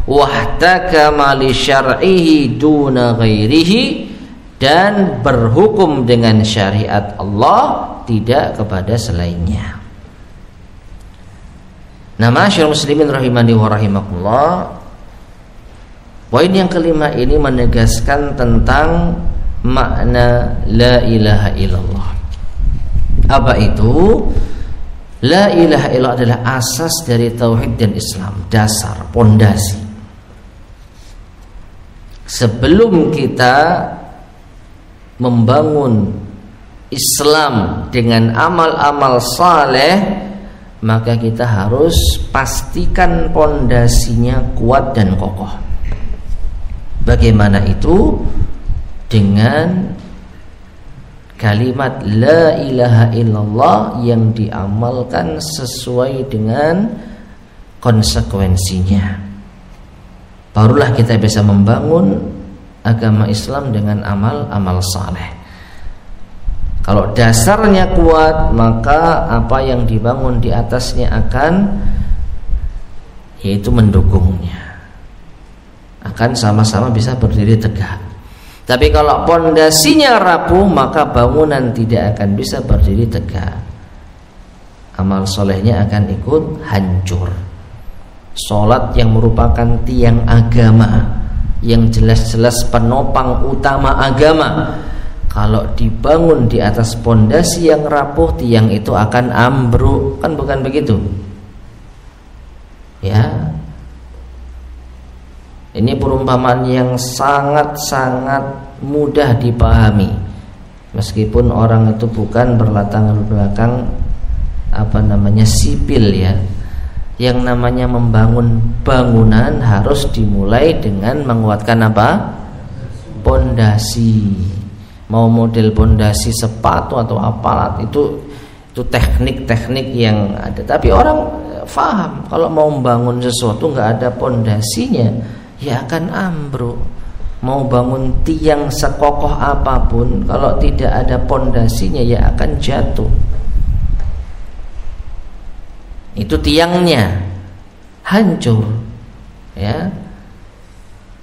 wahtakama li syar'ihi duna ghairihi, dan berhukum dengan syariat Allah tidak kepada selainnya. Nah, ma'asyiral muslimin rahimani wa rahimakumullah, poin yang kelima ini menegaskan tentang makna la ilaha illallah. Apa itu? La ilaha illallah adalah asas dari tauhid dan Islam, dasar, pondasi. Sebelum kita membangun Islam dengan amal-amal saleh, maka kita harus pastikan pondasinya kuat dan kokoh. Bagaimana itu? Dengan kalimat la ilaha illallah yang diamalkan sesuai dengan konsekuensinya. Barulah kita bisa membangun agama Islam dengan amal-amal saleh. Kalau dasarnya kuat, maka apa yang dibangun di atasnya akan yaitu mendukungnya, akan sama-sama bisa berdiri tegak. Tapi kalau pondasinya rapuh, maka bangunan tidak akan bisa berdiri tegak. Amal solehnya akan ikut hancur. Salat yang merupakan tiang agama, yang jelas-jelas penopang utama agama, kalau dibangun di atas pondasi yang rapuh, tiang itu akan ambruk. Kan bukan begitu? Ya. Ini perumpamaan yang sangat-sangat mudah dipahami, meskipun orang itu bukan berlatar belakang sipil ya. Yang namanya membangun bangunan harus dimulai dengan menguatkan pondasi. Mau model pondasi sepatu atau apalah, itu teknik-teknik yang ada. Tapi orang paham kalau mau membangun sesuatu nggak ada pondasinya, ya akan ambruk. Mau bangun tiang sekokoh apapun, kalau tidak ada pondasinya ya akan jatuh. Itu tiangnya hancur, ya.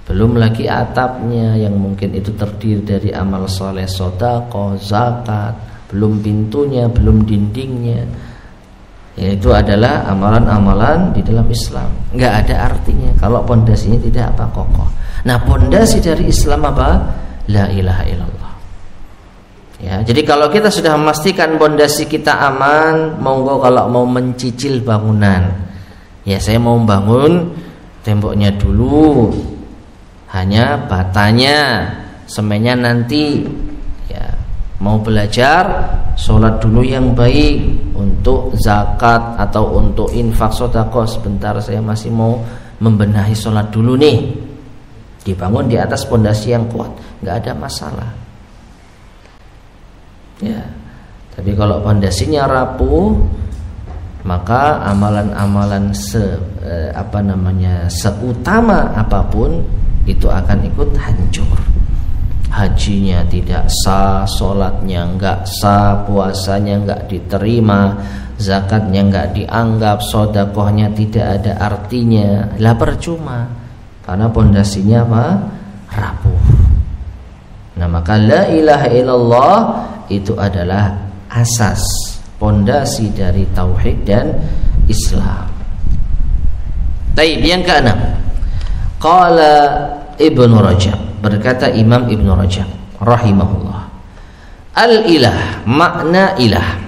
Belum lagi atapnya yang mungkin itu terdiri dari amal soleh, sedekah, zakat. Belum pintunya, belum dindingnya. Yaitu adalah amalan-amalan di dalam Islam. Nggak ada artinya kalau pondasinya tidak kokoh. Nah, pondasi dari Islam apa? La ilaha illallah. Ya, jadi kalau kita sudah memastikan pondasi kita aman, monggo kalau mau mencicil bangunan. Ya, saya mau bangun temboknya dulu, hanya batanya, semennya nanti. Ya, mau belajar, sholat dulu yang baik. untuk zakat atau untuk infak sedekah, sebentar saya masih mau membenahi sholat dulu nih. Dibangun di atas pondasi yang kuat, nggak ada masalah. Ya, tapi kalau pondasinya rapuh, maka amalan-amalan seutama apapun itu akan ikut hancur. Hajinya tidak sah, sholatnya nggak sah, puasanya nggak diterima, zakatnya nggak dianggap, sedekahnya tidak ada artinya, lah percuma, karena pondasinya apa? Rapuh. Nah, maka la ilaha illallah itu adalah asas, pondasi dari tauhid dan Islam. Baik, yang keenam, qala Ibnu Rajab, berkata Imam Ibnu Rajab rahimahullah, al-ilah, makna ilah.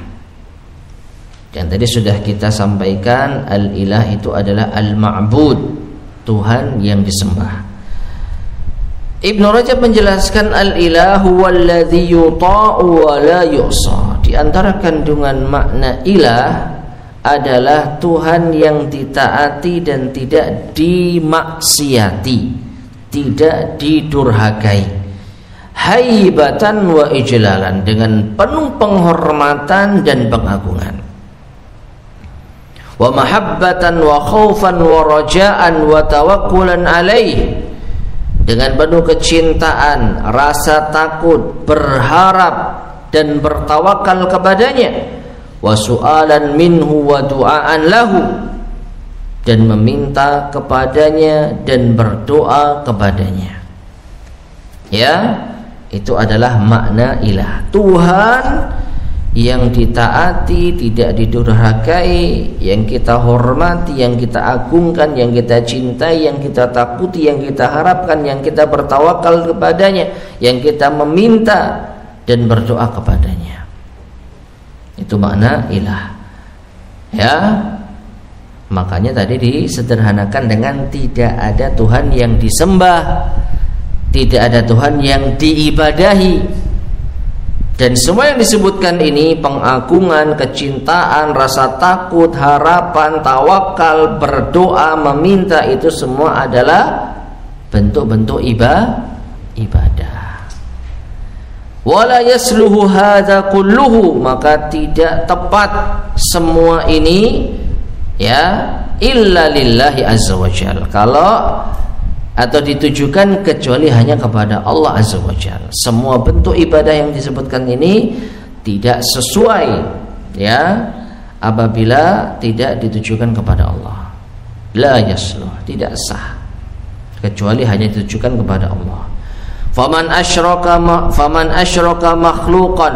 Dan tadi sudah kita sampaikan, al-ilah itu adalah al-ma'bud, Tuhan yang disembah. Ibnu Rajab menjelaskan al-ilahu walladzi yuta'u wa la yu'sa. Di antara kandungan makna ilah adalah Tuhan yang ditaati dan tidak dimaksiati, tidak didurhakai. Haibatan wa ijlalan, dengan penuh penghormatan dan pengagungan. Wa mahabbatan wa khaufan wa rajaan wa tawakkulan alaih, dengan penuh kecintaan, rasa takut, berharap dan bertawakal kepadanya. Wa su'alan minhu wa du'aan lahu, dan meminta kepadanya dan berdoa kepadanya. Ya, itu adalah makna ilah, Tuhan yang ditaati, tidak didurhakai, yang kita hormati, yang kita agungkan, yang kita cintai, yang kita takuti, yang kita harapkan, yang kita bertawakal kepadanya, yang kita meminta dan berdoa kepadanya. Itu makna ilah. Ya, makanya tadi disederhanakan dengan tidak ada Tuhan yang disembah, tidak ada Tuhan yang diibadahi. Dan semua yang disebutkan ini, pengagungan, kecintaan, rasa takut, harapan, tawakal, berdoa, meminta, itu semua adalah bentuk-bentuk ibadah. Wala yasluhu hadza kulluhu, maka tidak tepat semua ini ya illa lillahi azza wajalla, kalau atau ditujukan kecuali hanya kepada Allah azza wajalla. Semua bentuk ibadah yang disebutkan ini tidak sesuai ya apabila tidak ditujukan kepada Allah. La yasluh, tidak sah kecuali hanya ditujukan kepada Allah. Faman asyraka makhluqan,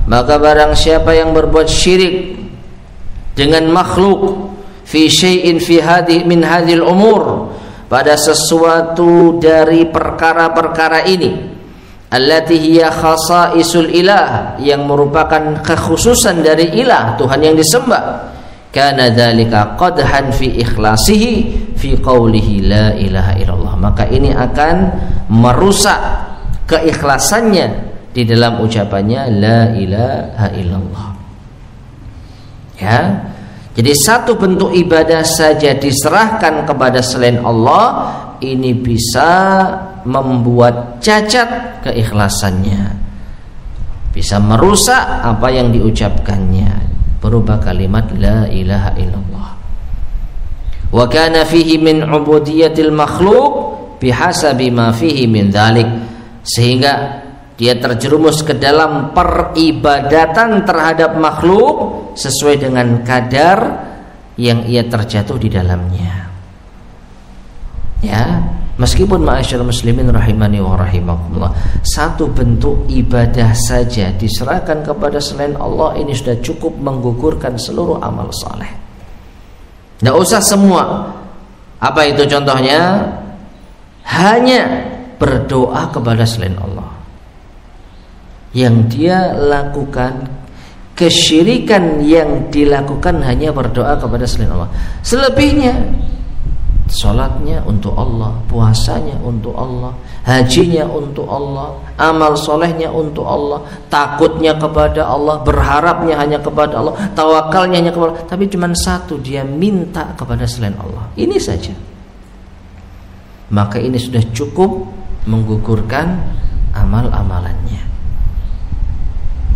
maka barang siapa yang berbuat syirik dengan makhluk, fi syai'in fi hadhi min hadhil umur, pada sesuatu dari perkara-perkara ini, allati hiya khasaisul ilah, yang merupakan kekhususan dari ilah, Tuhan yang disembah, kana dzalika qadhan fi ikhlasihi fi qawlihi la ilaha illallah, maka ini akan merusak keikhlasannya di dalam ucapannya la ilaha illallah. Ya, jadi satu bentuk ibadah saja diserahkan kepada selain Allah, ini bisa membuat cacat keikhlasannya, bisa merusak apa yang diucapkannya, berubah kalimat la ilaha illallah. Wa kana fihi min ubudiyatil makhluk bihasabi ma fihi min dzalik, sehingga dia terjerumus ke dalam peribadatan terhadap makhluk sesuai dengan kadar yang ia terjatuh di dalamnya. Ya, meskipun ma'asyiral muslimin rahimani wa rahimakumullah, satu bentuk ibadah saja diserahkan kepada selain Allah, ini sudah cukup menggugurkan seluruh amal saleh. Tidak usah semua. Apa itu contohnya? Hanya berdoa kepada selain Allah, yang dia lakukan, kesyirikan yang dilakukan hanya berdoa kepada selain Allah. Selebihnya Sholatnya untuk Allah, puasanya untuk Allah, hajinya untuk Allah, amal solehnya untuk Allah, takutnya kepada Allah, berharapnya hanya kepada Allah, tawakalnya hanya kepada Allah. Tapi cuma satu, dia minta kepada selain Allah. Ini saja. Maka ini sudah cukup menggugurkan amal-amalannya.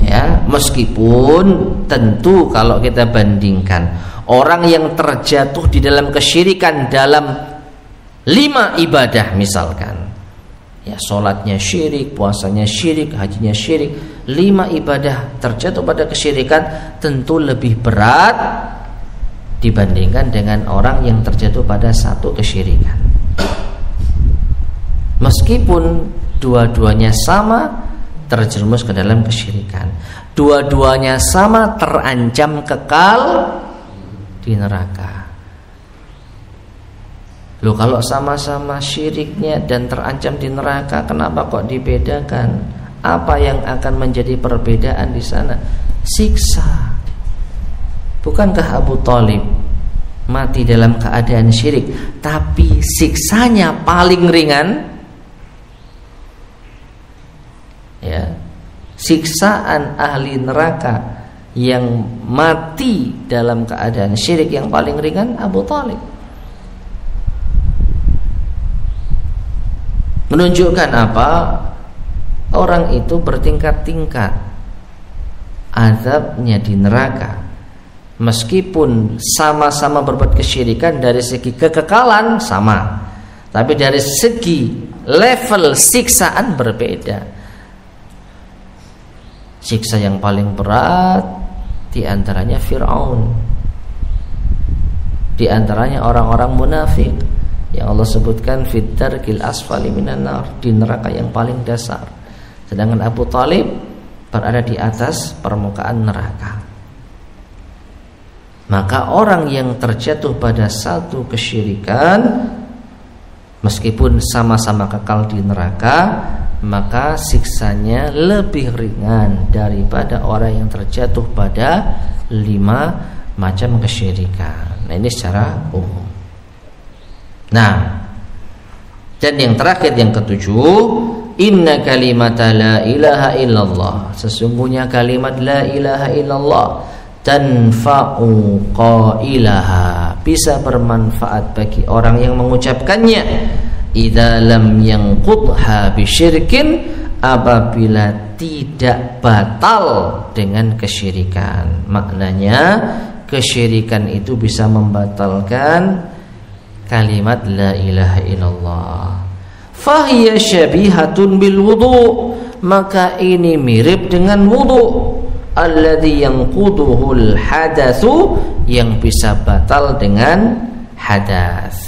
Ya, meskipun tentu kalau kita bandingkan orang yang terjatuh di dalam kesyirikan dalam 5 ibadah misalkan, ya sholatnya syirik, puasanya syirik, hajinya syirik, 5 ibadah terjatuh pada kesyirikan tentu lebih berat dibandingkan dengan orang yang terjatuh pada 1 kesyirikan. Meskipun dua-duanya sama terjerumus ke dalam kesyirikan, dua-duanya sama terancam kekal di neraka. Loh, kalau sama-sama syiriknya dan terancam di neraka, kenapa kok dibedakan? Apa yang akan menjadi perbedaan di sana? Siksa. Bukankah Abu Thalib mati dalam keadaan syirik, tapi siksanya paling ringan? Ya, siksaan ahli neraka yang mati dalam keadaan syirik yang paling ringan Abu Thalib. Menunjukkan apa? Orang itu bertingkat-tingkat azabnya di neraka. Meskipun sama-sama berbuat kesyirikan, dari segi kekekalan sama, tapi dari segi level siksaan berbeda. Siksa yang paling berat di antaranya Fir'aun, di antaranya orang-orang munafik yang Allah sebutkan fid darkil asfali minan nar, di neraka yang paling dasar. Sedangkan Abu Thalib berada di atas permukaan neraka. Maka orang yang terjatuh pada 1 kesyirikan, meskipun sama-sama kekal di neraka, maka siksanya lebih ringan daripada orang yang terjatuh pada 5 macam kesyirikan. Nah, ini secara umum. Nah, dan yang terakhir, yang ke-7, inna kalimata la ilaha illallah, sesungguhnya kalimat la ilaha illallah tanfa'u qailaha, bisa bermanfaat bagi orang yang mengucapkannya, idza lam yanqudha bisyirkin, apabila tidak batal dengan kesyirikan. Maknanya kesyirikan itu bisa membatalkan kalimat la ilaha illallah. Fahiya syabihatun bil wudu, maka ini mirip dengan wudu. Alladzi yanquduhul hadatsu, yang bisa batal dengan hadas.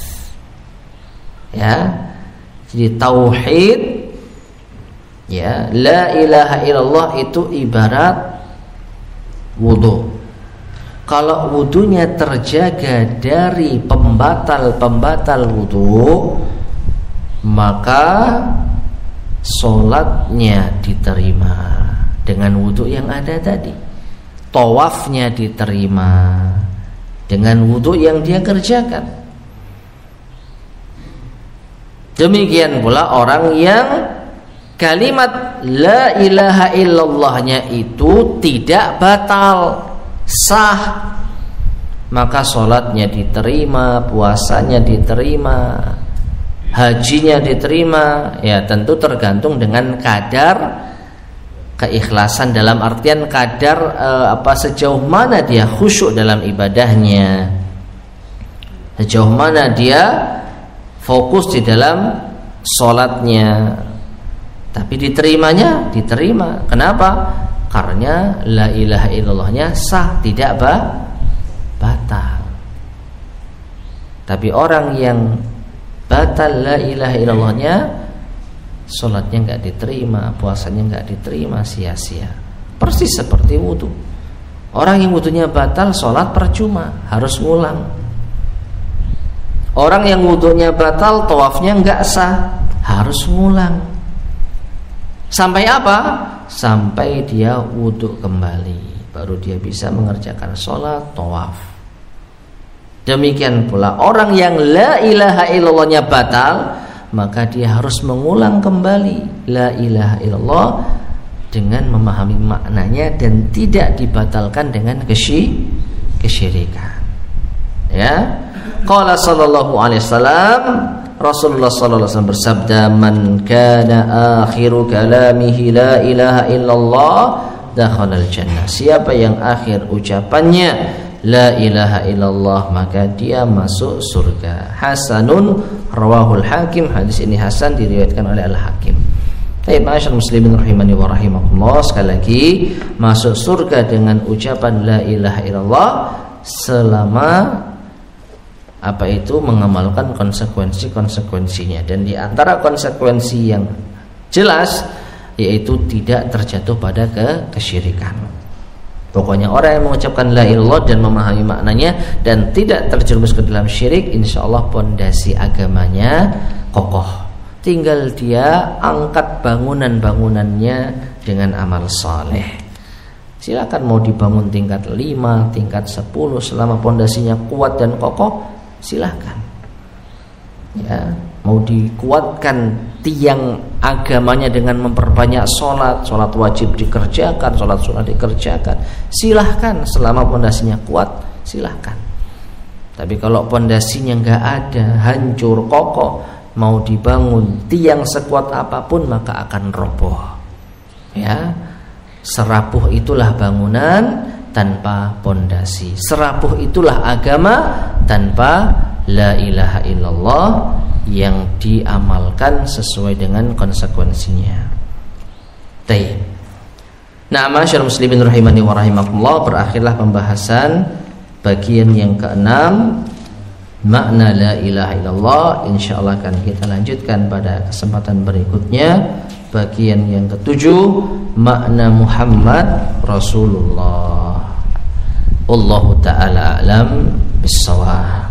Ya, jadi tauhid, ya, la ilaha illallah itu ibarat wudu. Kalau wudunya terjaga dari pembatal-pembatal wudu, maka sholatnya diterima dengan wudu yang ada tadi, tawafnya diterima dengan wudu yang dia kerjakan. Demikian pula orang yang kalimat la ilaha illallahnya itu tidak batal, sah, maka sholatnya diterima, puasanya diterima, hajinya diterima. Ya, tentu tergantung dengan kadar keikhlasan, dalam artian kadar sejauh mana dia khusyuk dalam ibadahnya, sejauh mana dia fokus di dalam sholatnya. Tapi diterimanya diterima. Kenapa? Karena la ilaha illallahnya sah, tidak batal. Tapi orang yang batal la ilaha illallahnya, sholatnya enggak diterima, puasanya enggak diterima, sia-sia. Persis seperti wudu. Orang yang wudunya batal, sholat percuma, harus ngulang. Orang yang wudunya batal, tawafnya enggak sah, harus ngulang. Sampai apa? Sampai dia wudu kembali, baru dia bisa mengerjakan sholat, tawaf. Demikian pula orang yang la ilaha illallahnya batal, maka dia harus mengulang kembali la ilaha illallah dengan memahami maknanya dan tidak dibatalkan dengan kesyirikan. Ya. Qala sallallahu alaihi wasallam, Rasulullah sallallahu alaihi wasallam bersabda, "Man kana akhiru kalamihi la ilaha illallah dakhalal jannah." Siapa yang akhir ucapannya la ilaha illallah, maka dia masuk surga. Hasanun rawahul Hakim. Hadis ini hasan, diriwayatkan oleh Al-Hakim. Baik, ma'asyiral muslimin rahimani wa rahimakumullah, sekali lagi masuk surga dengan ucapan la ilaha illallah selama mengamalkan konsekuensinya. Dan di antara konsekuensi yang jelas yaitu tidak terjatuh pada kesyirikan. Pokoknya orang yang mengucapkan la ilaha illallah dan memahami maknanya dan tidak terjerumus ke dalam syirik, insyaallah pondasi agamanya kokoh. Tinggal dia angkat bangunan-bangunannya dengan amal saleh. Silakan mau dibangun tingkat 5, tingkat 10, selama pondasinya kuat dan kokoh, silakan. Ya, mau dikuatkan tiang agamanya dengan memperbanyak sholat wajib dikerjakan, sholat sunnah dikerjakan, silahkan selama pondasinya kuat, silahkan. Tapi kalau pondasinya nggak ada, hancur kokoh, mau dibangun tiang sekuat apapun maka akan roboh. Ya, serapuh itulah bangunan tanpa pondasi, serapuh itulah agama tanpa la ilaha illallah yang diamalkan sesuai dengan konsekuensinya. Baik. Nah, ma'asyiral muslimin rahimani wa rahimakumullah, berakhirlah pembahasan bagian yang keenam, makna la ilaha illallah. Insyaallah akan kita lanjutkan pada kesempatan berikutnya. Bagian yang ketujuh, makna Muhammad Rasulullah. Wallahu ta'ala a'lam bissawab.